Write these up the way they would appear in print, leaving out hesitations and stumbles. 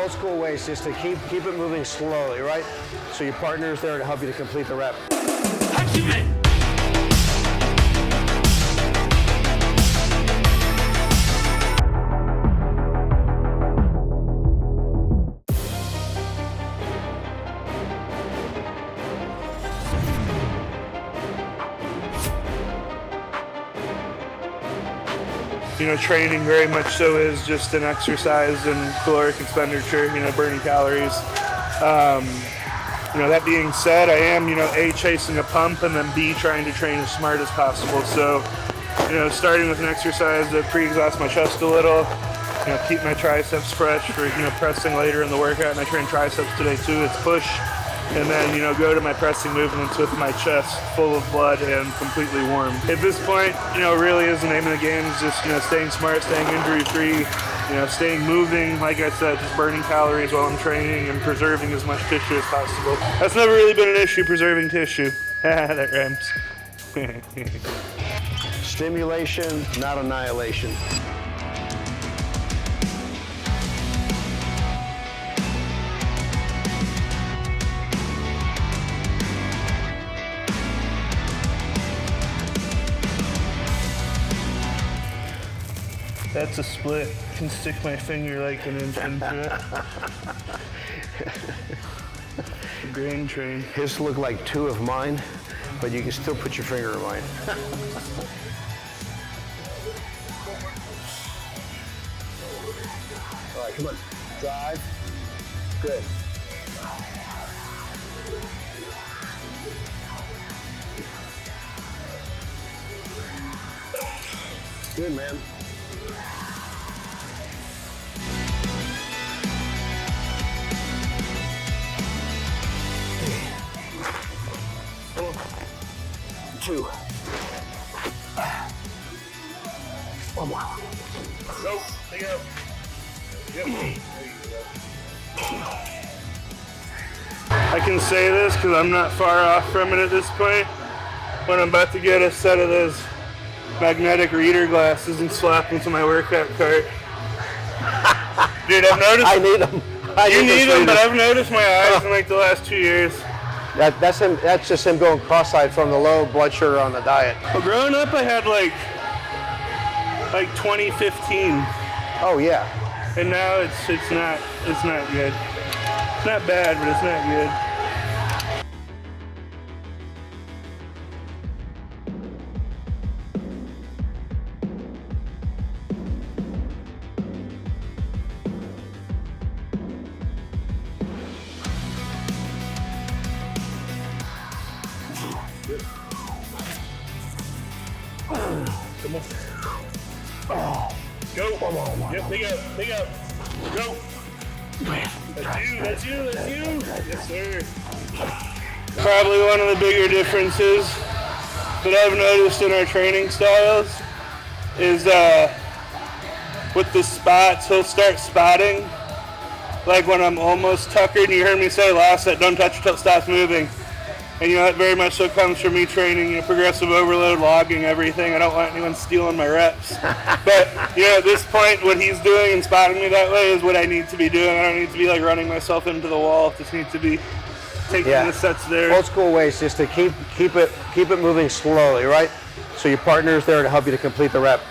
Old school way is just to keep it moving slowly, right? So your partner is there to help you to complete the rep. You know, training very much so is just an exercise and caloric expenditure, you know, burning calories. You know, that being said, I am, you know, A, chasing a pump, and then B, trying to train as smart as possible. So, you know, starting with an exercise that pre-exhausts my chest a little, you know, keep my triceps fresh for, you know, pressing later in the workout. And I train triceps today too, it's push. And then, you know, go to my pressing movements with my chest full of blood and completely warm. At this point, you know, really is the name of the game. Is just, you know, staying smart, staying injury-free, you know, staying moving. Like I said, just burning calories while I'm training and preserving as much tissue as possible. That's never really been an issue, preserving tissue. That rhymes. Stimulation, not annihilation. That's a split. I can stick my finger like an inch into it. Grain train. His look like two of mine, but you can still put your finger in mine. All right, come on. Drive. Good. Good, man. Two. One more. Go. Take it out. Yep. There you go. I can say this because I'm not far off from it at this point. When I'm about to get a set of those magnetic reader glasses and slap them to my workout cart. Dude, I've noticed. I need them. You need them, but I've noticed my eyes in like the last 2 years. That's him. That's just him going cross-eyed from the low blood sugar on the diet. Well, growing up, I had like 2015. Oh yeah. And now it's not good. It's not bad, but it's not good. Come on. Oh. Go. One. Yep, pick up. Go. That's you. Yes, sir. Probably one of the bigger differences that I've noticed in our training styles is with the spots, he'll start spotting. Like when I'm almost tuckered, and you heard me say last that don't touch until it stops moving. And you know, that very much so comes from me training, you know, progressive overload, logging everything. I don't want anyone stealing my reps. But, you know, at this point, what he's doing and spotting me that way is what I need to be doing. I don't need to be like running myself into the wall. I just need to be taking the sets there. Old school way is just to keep it moving slowly, right? So your partner is there to help you to complete the rep.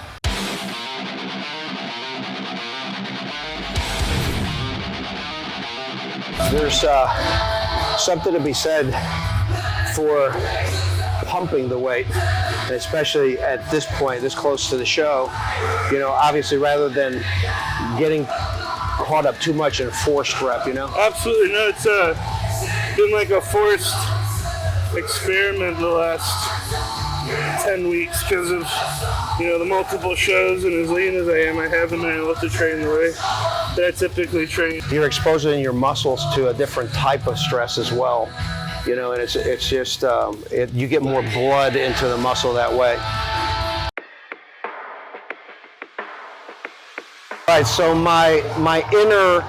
There's something to be said for pumping the weight, and especially at this point, this close to the show, you know, obviously rather than getting caught up too much in forced rep, you know? Absolutely. No, it's been like a forced experiment the last 10 weeks because of, you know, the multiple shows, and as lean as I am, I haven't been able to train the way that I typically train. You're exposing your muscles to a different type of stress as well. You know, and it's just, you get more blood into the muscle that way. All right, so my inner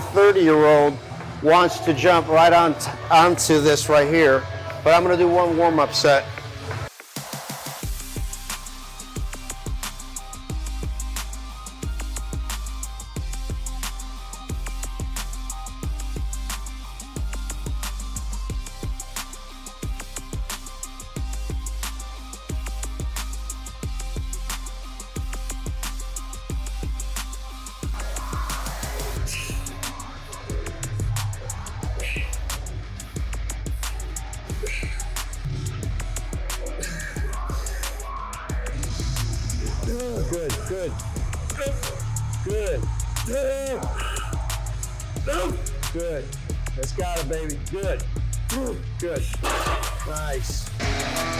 30-year-old wants to jump right onto this right here, but I'm gonna do one warm-up set. Good. That's got it, baby. Good. Good. Nice.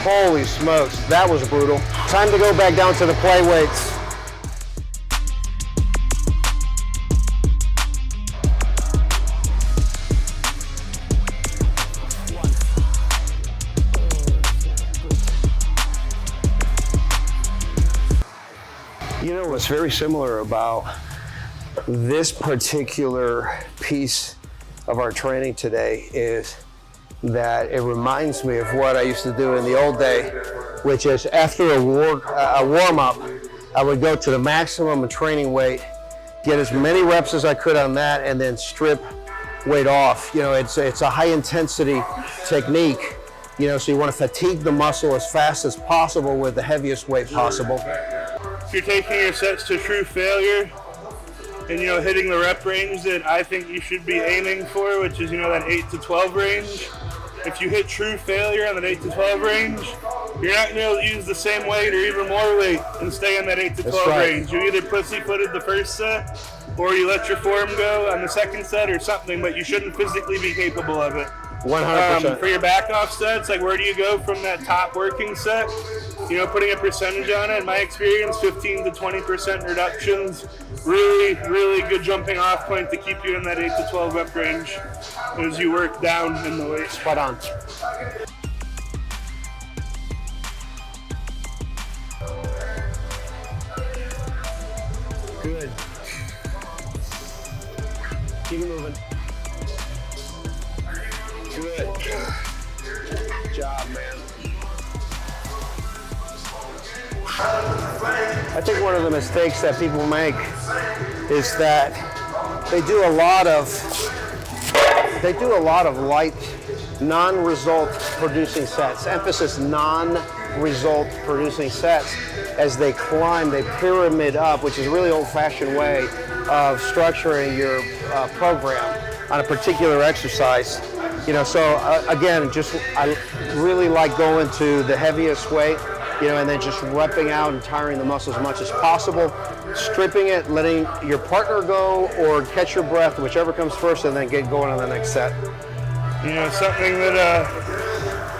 Holy smokes, that was brutal. Time to go back down to the play weights. You know what's very similar about this particular piece of our training today is that it reminds me of what I used to do in the old day, which is after a warm-up, I would go to the maximum training weight, get as many reps as I could on that, and then strip weight off. You know, it's a high-intensity technique, you know, so you want to fatigue the muscle as fast as possible with the heaviest weight possible. If you're taking your sets to true failure, and you know, hitting the rep range that I think you should be aiming for, which is, you know, that 8 to 12 range. If you hit true failure on that 8 to 12 range, you're not going to be able to use the same weight or even more weight and stay in that 8 to 12 range. You either pussyfooted the first set, or you let your form go on the second set or something, but you shouldn't physically be capable of it. 100%. For your back off sets, like where do you go from that top working set? You know, putting a percentage on it, in my experience, 15 to 20% reductions. Really, really good jumping off point to keep you in that 8 to 12 rep range as you work down in the weight. Spot on. Good. Keep it moving. Good. Good job, man. I think one of the mistakes that people make is that they do a lot of light, non-result producing sets. Emphasis non-result producing sets. As they climb, they pyramid up, which is a really old-fashioned way of structuring your program on a particular exercise. You know, so again, I really like going to the heaviest weight, you know, and then just repping out and tiring the muscle as much as possible, stripping it, letting your partner go or catch your breath, whichever comes first, and then get going on the next set. You know, something that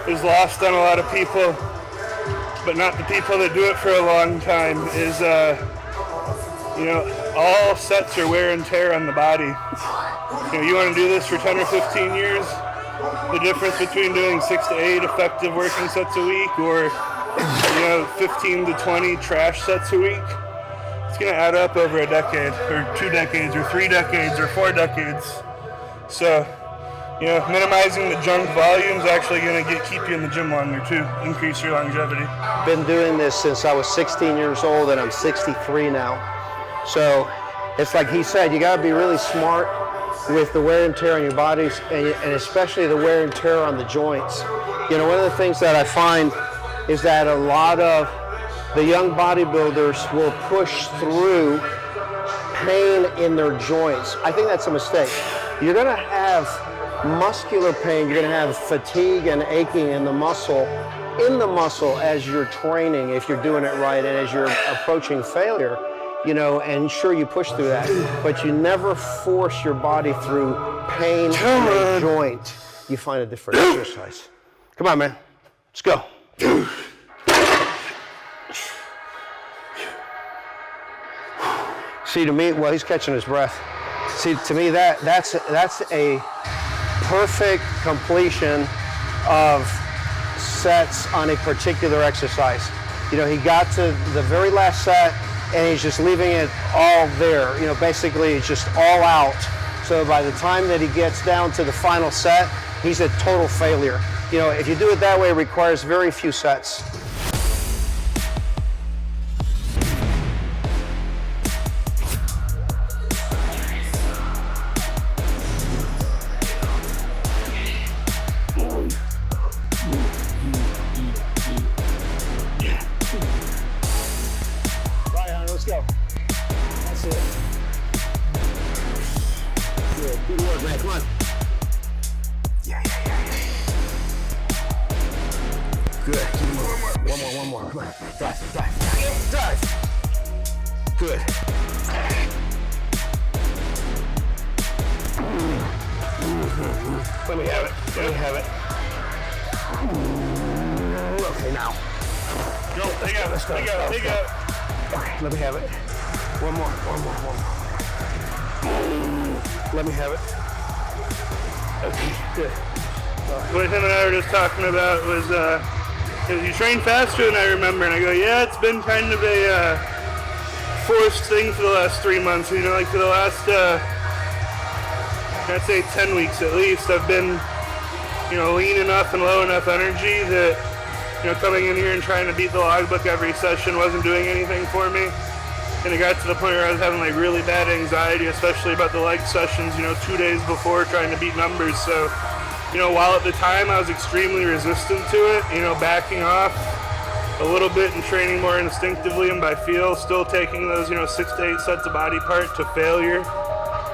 is lost on a lot of people, but not the people that do it for a long time, is, you know, all sets are wear and tear on the body. You know, you want to do this for 10 or 15 years, the difference between doing 6 to 8 effective working sets a week or, you know, 15 to 20 trash sets a week, it's going to add up over a decade or 2 decades or 3 decades or 4 decades. So, you know, minimizing the junk volume is actually going to keep you in the gym longer too, increase your longevity. Been doing this since I was 16 years old and I'm 63 now. So it's like he said, you got to be really smart with the wear and tear on your bodies and especially the wear and tear on the joints. You know, one of the things that I find is that a lot of the young bodybuilders will push through pain in their joints. I think that's a mistake. You're going to have muscular pain, you're going to have fatigue and aching in the muscle as you're training, if you're doing it right and as you're approaching failure, you know, and sure, you push through that, but you never force your body through pain in a joint. You find a different exercise. Come on, man. Let's go. See, to me, well, he's catching his breath. See, to me, that's a perfect completion of sets on a particular exercise. You know, he got to the very last set and he's just leaving it all there. You know, basically it's just all out. So by the time that he gets down to the final set, he's a total failure. You know, if you do it that way, it requires very few sets. Let's go. That's it. Good. Good work, man. Come on. Yeah. Good. Keep moving. One more. Come on. Drive. Good. Let me have it. Let me have it. Okay, now. Go, take out. Let's go. Take out. Take out. Okay, let me have it. One more. Let me have it. Okay, good. What him and I were just talking about was, you train faster than I remember, and I go, yeah, it's been kind of a forced thing for the last 3 months. You know, like for the last, I'd say 10 weeks at least, I've been, you know, lean enough and low enough energy that, you know, coming in here and trying to beat the logbook every session wasn't doing anything for me. And it got to the point where I was having like really bad anxiety, especially about the leg sessions, you know, 2 days before trying to beat numbers. So, you know, while at the time I was extremely resistant to it, you know, backing off a little bit and training more instinctively and by feel, still taking those, you know, 6 to 8 sets of body part to failure.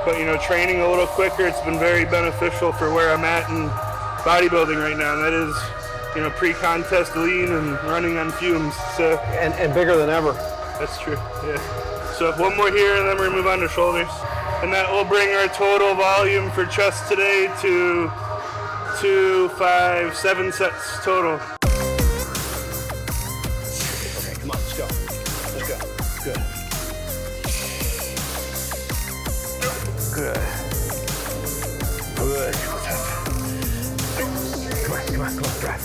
But, you know, training a little quicker, it's been very beneficial for where I'm at in bodybuilding right now. And that is, you know, pre-contest lean and running on fumes. So And bigger than ever. that's true, yeah. So one more here and then we're gonna move on to shoulders. And that will bring our total volume for chest today to 2, 5, 7 sets total. Okay, come on, let's go. Let's go. Good. Good. Good. Come on. Drive.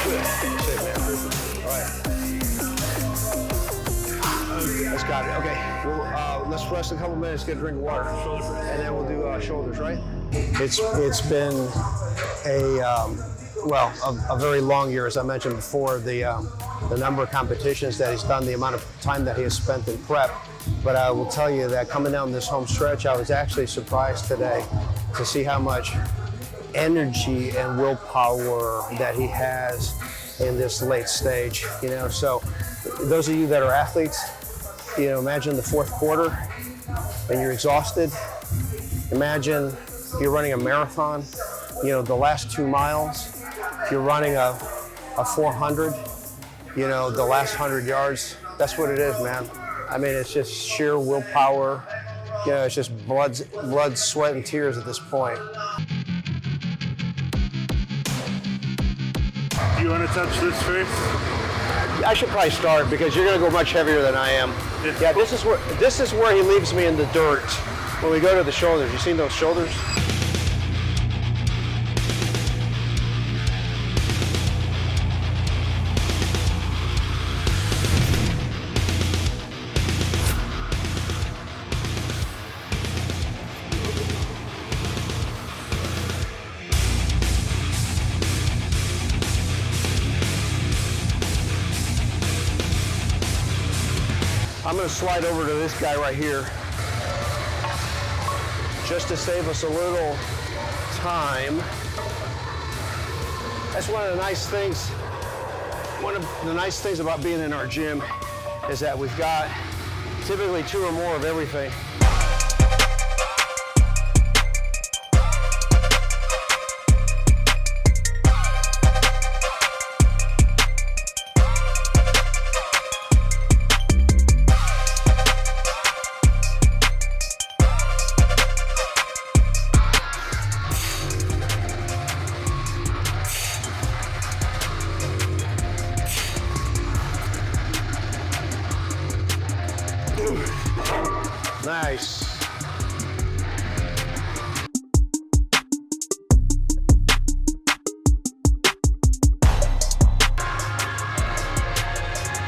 Good. Safe, man. All right. That's got it. Okay. Well, let's rest a couple minutes, get a drink of water, and then we'll do shoulders, right? It's been a very long year, as I mentioned before. The number of competitions that he's done, the amount of time that he has spent in prep. But I will tell you that coming down this home stretch, I was actually surprised today to see how much energy and willpower that he has in this late stage. You know, so those of you that are athletes, you know, imagine the fourth quarter and you're exhausted. Imagine you're running a marathon, you know, the last 2 miles. If you're running a 400, you know, the last 100 yards, that's what it is, man. I mean, it's just sheer willpower. You know, it's just blood, sweat, and tears at this point. Do you want to touch this first? I should probably start because you're going to go much heavier than I am. Yeah, this is where he leaves me in the dirt when we go to the shoulders. You seen those shoulders? I'm going to slide over to this guy right here just to save us a little time. That's one of the nice things. One of the nice things about being in our gym is that we've got typically 2 or more of everything. Nice.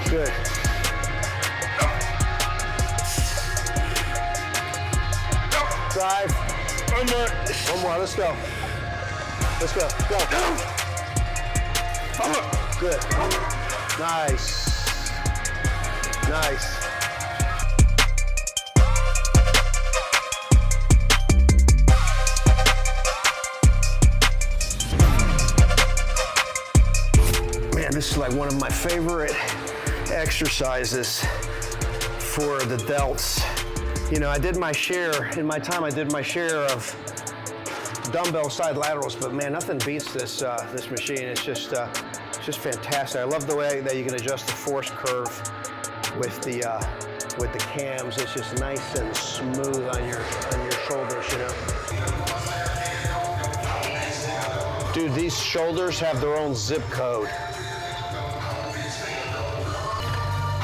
Good. Drive. One more. Let's go. Go. Good. Nice. Man, this is like one of my favorite exercises for the delts. You know, I did my share, in my time I did my share of dumbbell side laterals, but man, nothing beats this this machine. It's just fantastic. I love the way that you can adjust the force curve with the with the cams. It's just nice and smooth on your shoulders, you know. Dude, these shoulders have their own zip code.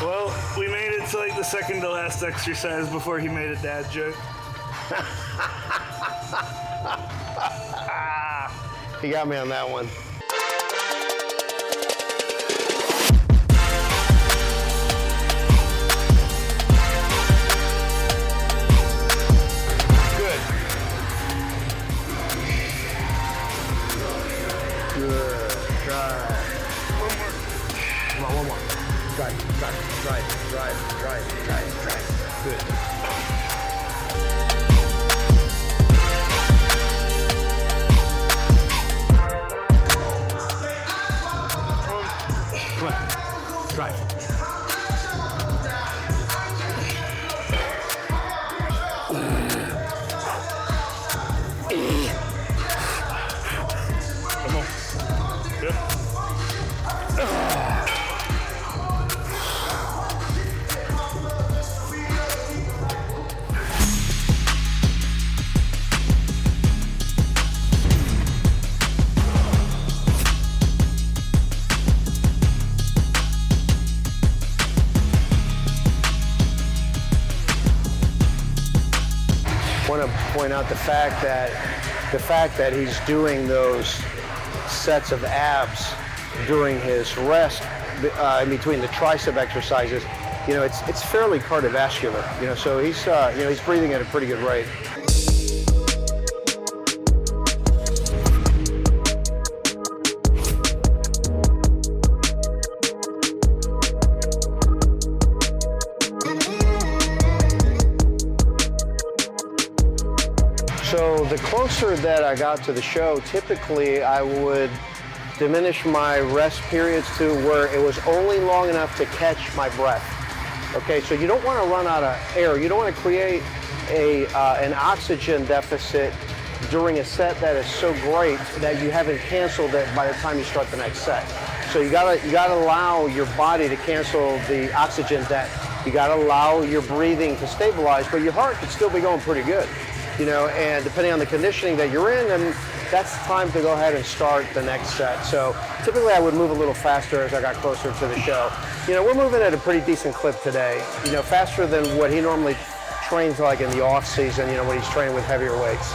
Well, we made it to like the second to last exercise before he made a dad joke. He got me on that one. Good. Drive. One more. Come on, one more. Drive. Good. Come on. Drive. Come on. Good. I want to point out the fact that he's doing those sets of abs during his rest in between the tricep exercises. You know, it's fairly cardiovascular. You know, so he's he's breathing at a pretty good rate. So the closer that I got to the show, typically I would diminish my rest periods to where it was only long enough to catch my breath. Okay, so you don't want to run out of air. You don't want to create an oxygen deficit during a set that is so great that you haven't canceled it by the time you start the next set. So you gotta allow your body to cancel the oxygen debt. You gotta allow your breathing to stabilize, but your heart could still be going pretty good. You know, and depending on the conditioning that you're in, then that's time to go ahead and start the next set. So typically I would move a little faster as I got closer to the show. You know, we're moving at a pretty decent clip today, you know, faster than what he normally trains like in the off season, you know, when he's training with heavier weights.